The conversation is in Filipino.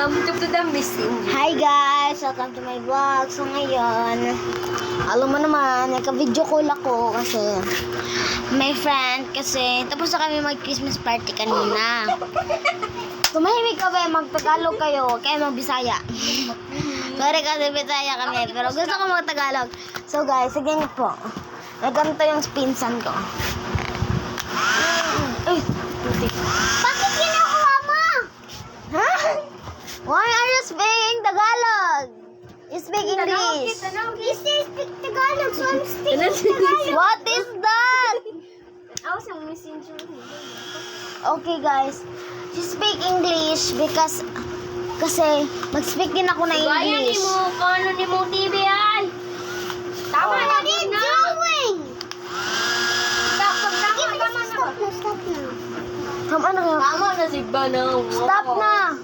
welcome to the missing. Hi guys! Welcome to my vlog. So ngayon, alam mo naman, nagka-video call ako kasi my friend kasi tapos na kami mag-Christmas party kanina. Tumahimik ka ba? Mag-Tagalog kayo, kaya mag-Bisaya. Sorry kasi Bisaya kami, pero gusto ko mag-Tagalog. So guys, sige niyo po. Naganto yung pinsan ko. Ay, putik. Bakit kinukuha mo? Ha? Why are you speaking Tagalog? You speak English. You speak Tagalog, so I'm speaking Tagalog. What is that? I was a messenger. Okay guys, she speak English because kasi mag-speak din ako na Bayan English. ni mo, kano ni mo TV ay. Tama na, What are you doing? Stop na. Tama na. Tama na si Banaw. Stop na.